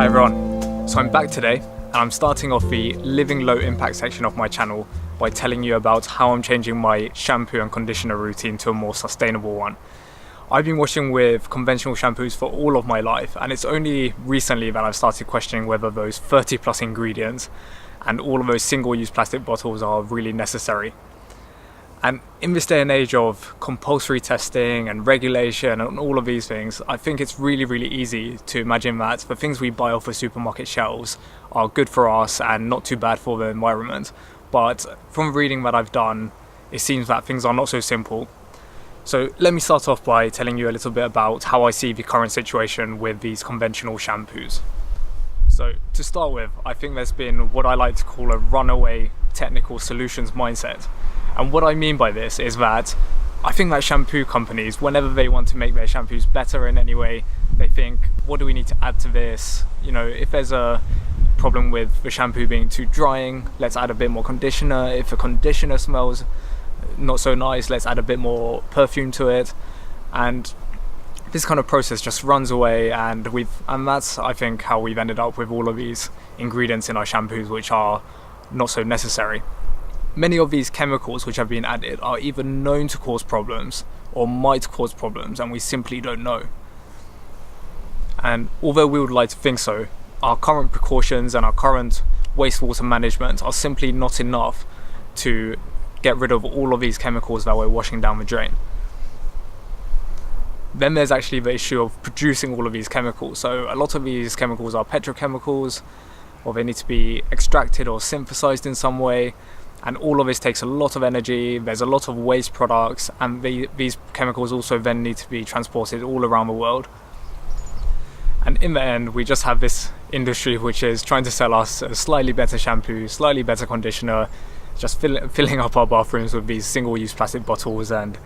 Hi everyone, so I'm back today and I'm starting off the living low impact section of my channel by telling you about how I'm changing my shampoo and conditioner routine to a more sustainable one. I've been washing with conventional shampoos for all of my life, and it's only recently that I've started questioning whether those 30 plus ingredients and all of those single-use plastic bottles are really necessary. And in this day and age of compulsory testing and regulation and all of these things, I think it's really easy to imagine that the things we buy off the supermarket shelves are good for us and not too bad for the environment. But from reading that I've done, it seems that things are not so simple. So let me start off by telling you a little bit about how I see the current situation with these conventional shampoos. So to start with, I think there's been what I like to call a runaway technical solutions mindset. And what I mean by this is that I think that shampoo companies, whenever they want to make their shampoos better in any way, they think, what do we need to add to this? You know, if there's a problem with the shampoo being too drying, let's add a bit more conditioner. If the conditioner smells not so nice, let's add a bit more perfume to it. And this kind of process just runs away, and that's, I think, how we've ended up with all of these ingredients in our shampoos which are not so necessary. Many of these chemicals which have been added are either known to cause problems or might cause problems, and we simply don't know. And although we would like to think so, our current precautions and our current wastewater management are simply not enough to get rid of all of these chemicals that we're washing down the drain. Then there's actually the issue of producing all of these chemicals. So a lot of these chemicals are petrochemicals, or they need to be extracted or synthesized in some way. And all of this takes a lot of energy, there's a lot of waste products, and these chemicals also then need to be transported all around the world. And in the end, we just have this industry which is trying to sell us a slightly better shampoo, slightly better conditioner, just filling up our bathrooms with these single-use plastic bottles, and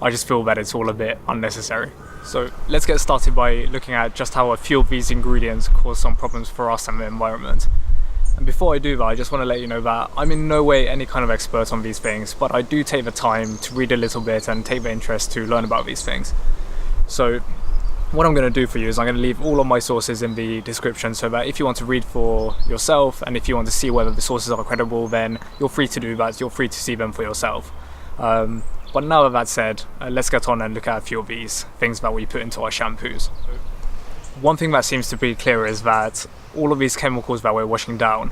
I just feel that it's all a bit unnecessary. So let's get started by looking at just how a few of these ingredients cause some problems for us and the environment. And before I do that, I just want to let you know that I'm in no way any kind of expert on these things, but I do take the time to read a little bit and take the interest to learn about these things. So what I'm going to do for you is I'm going to leave all of my sources in the description, so that if you want to read for yourself and if you want to see whether the sources are credible, then you're free to do that, you're free to see them for yourself. But now that that's said, let's get on and look at a few of these things that we put into our shampoos. One thing that seems to be clear is that all of these chemicals that we're washing down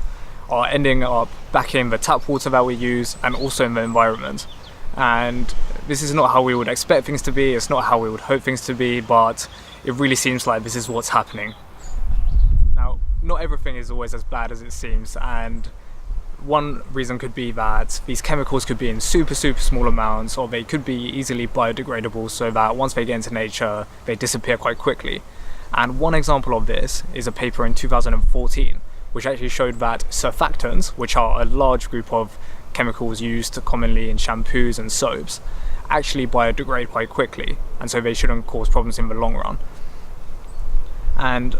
are ending up back in the tap water that we use and also in the environment. And this is not how we would expect things to be, it's not how we would hope things to be, but it really seems like this is what's happening. Now, not everything is always as bad as it seems, and one reason could be that these chemicals could be in super small amounts, or they could be easily biodegradable, so that once they get into nature, they disappear quite quickly. And one example of this is a paper in 2014, which actually showed that surfactants, which are a large group of chemicals used commonly in shampoos and soaps, actually biodegrade quite quickly, and so they shouldn't cause problems in the long run. And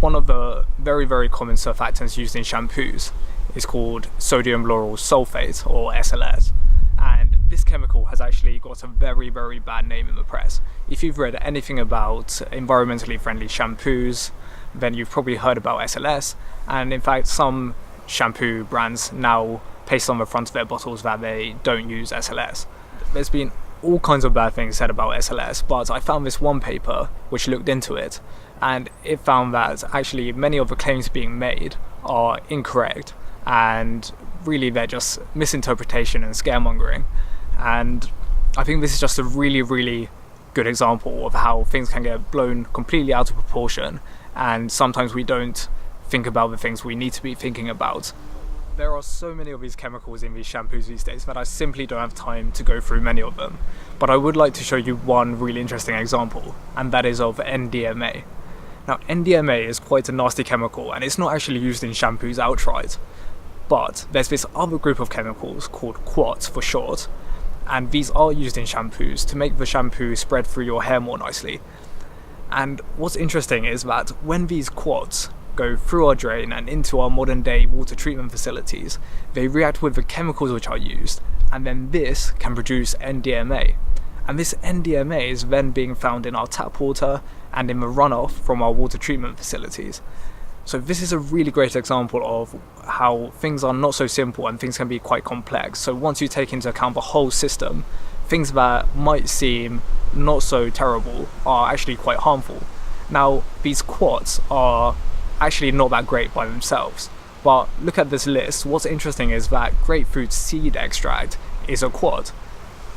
one of the very common surfactants used in shampoos is called sodium lauryl sulfate, or SLS. And this chemical has actually got a very bad name in the press. If you've read anything about environmentally friendly shampoos, then you've probably heard about SLS, and in fact some shampoo brands now paste on the front of their bottles that they don't use SLS. There's been all kinds of bad things said about SLS, but I found this one paper which looked into it, and it found that actually many of the claims being made are incorrect, and really they're just misinterpretation and scaremongering. And I think this is just a really good example of how things can get blown completely out of proportion, and sometimes we don't think about the things we need to be thinking about. There are so many of these chemicals in these shampoos these days that I simply don't have time to go through many of them, but I would like to show you one really interesting example, and that is of NDMA. Now, NDMA is quite a nasty chemical, and it's not actually used in shampoos outright, but there's this other group of chemicals called quats for short, and these are used in shampoos to make the shampoo spread through your hair more nicely. And what's interesting is that when these quats go through our drain and into our modern day water treatment facilities, they react with the chemicals which are used, and then this can produce NDMA. And this NDMA is then being found in our tap water and in the runoff from our water treatment facilities. So this is a really great example of how things are not so simple and things can be quite complex. So once you take into account the whole system, things that might seem not so terrible are actually quite harmful. Now, these quats are actually not that great by themselves, but look at this list. What's interesting is that grapefruit seed extract is a quat.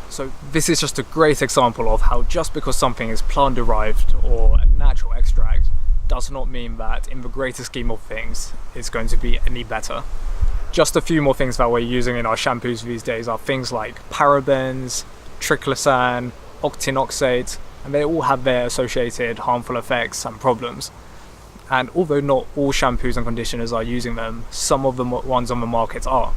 So this is just a great example of how just because something is plant derived or a natural extract does not mean that in the greater scheme of things it's going to be any better. Just a few more things that we're using in our shampoos these days are things like parabens, triclosan, octinoxate, and they all have their associated harmful effects and problems. And although not all shampoos and conditioners are using them, some of the ones on the market are.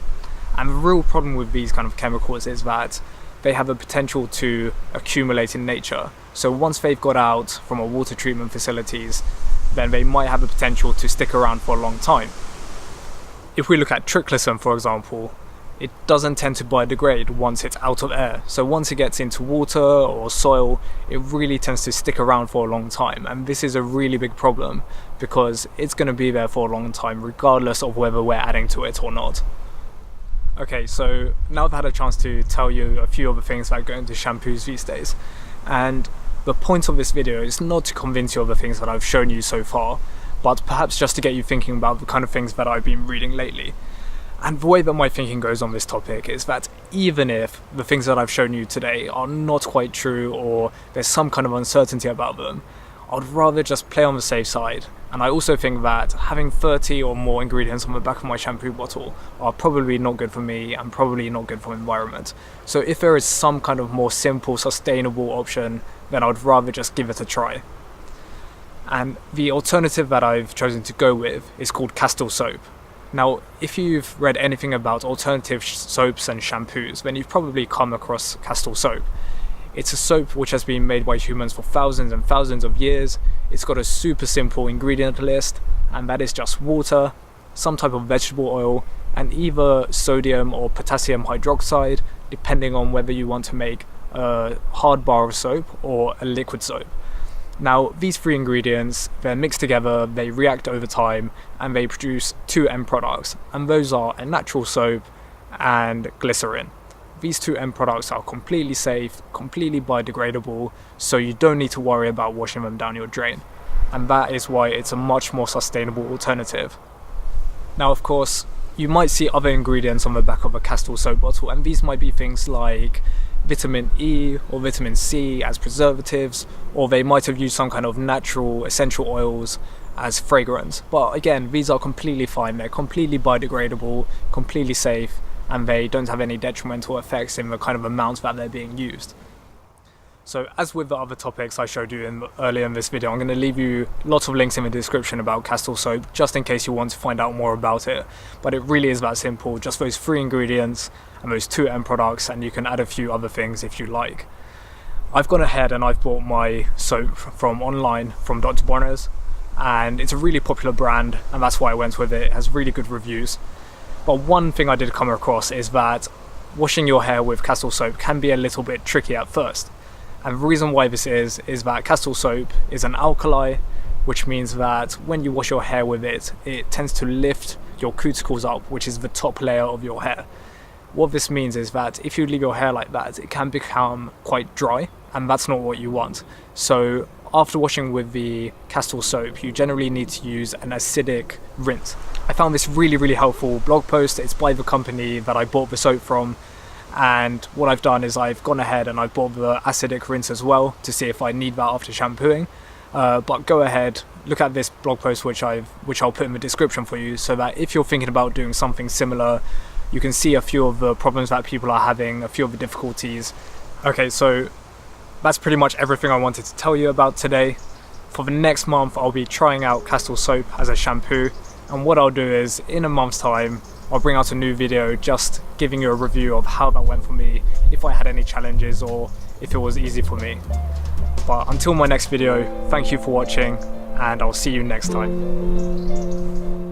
And the real problem with these kind of chemicals is that they have the potential to accumulate in nature. So once they've got out from our water treatment facilities, then they might have the potential to stick around for a long time. If we look at triclosan, for example, it doesn't tend to biodegrade once it's out of air. So once it gets into water or soil, it really tends to stick around for a long time. And this is a really big problem because it's going to be there for a long time regardless of whether we're adding to it or not. Okay, so now I've had a chance to tell you a few of the things that go into shampoos these days. And the point of this video is not to convince you of the things that I've shown you so far, but perhaps just to get you thinking about the kind of things that I've been reading lately. And the way that my thinking goes on this topic is that even if the things that I've shown you today are not quite true or there's some kind of uncertainty about them, I'd rather just play on the safe side. And I also think that having 30 or more ingredients on the back of my shampoo bottle are probably not good for me and probably not good for the environment. So if there is some kind of more simple, sustainable option, then I'd rather just give it a try. And the alternative that I've chosen to go with is called Castile soap. Now, if you've read anything about alternative soaps and shampoos, then you've probably come across Castile soap. It's a soap which has been made by humans for thousands and thousands of years. It's got a super simple ingredient list, and that is just water, some type of vegetable oil, and either sodium or potassium hydroxide, depending on whether you want to make a hard bar of soap or a liquid soap. Now, these three ingredients, they're mixed together, they react over time, and they produce two end products, and those are a natural soap and glycerin. These two end products are completely safe, completely biodegradable, so you don't need to worry about washing them down your drain. And that is why it's a much more sustainable alternative. Now, of course, you might see other ingredients on the back of a Castile soap bottle, and these might be things like vitamin E or vitamin C as preservatives, or they might have used some kind of natural essential oils as fragrance. But again, these are completely fine, they're completely biodegradable, completely safe, and they don't have any detrimental effects in the kind of amounts that they're being used. So as with the other topics I showed you earlier in this video, I'm going to leave you lots of links in the description about Castile soap, just in case you want to find out more about it. But it really is that simple, just those three ingredients and those two end products, and you can add a few other things if you like. I've gone ahead and I've bought my soap from online from Dr. Bronner's, and it's a really popular brand, and that's why I went with it. It has really good reviews. But one thing I did come across is that washing your hair with Castile soap can be a little bit tricky at first. And the reason why this is that Castile soap is an alkali, which means that when you wash your hair with it, it tends to lift your cuticles up, which is the top layer of your hair. What this means is that if you leave your hair like that, it can become quite dry, and that's not what you want. So after washing with the Castile soap, you generally need to use an acidic rinse. I found this really helpful blog post. It's by the company that I bought the soap from, and what I've done is I've gone ahead and I've bought the acidic rinse as well to see if I need that after shampooing. But go ahead, look at this blog post which I'll put in the description for you, so that if you're thinking about doing something similar, you can see a few of the problems that people are having, a few of the difficulties. Okay, so that's pretty much everything I wanted to tell you about today. For the next month, I'll be trying out Castile soap as a shampoo, and what I'll do is, in a month's time, I'll bring out a new video just giving you a review of how that went for me, if I had any challenges or if it was easy for me. But until my next video, thank you for watching, and I'll see you next time.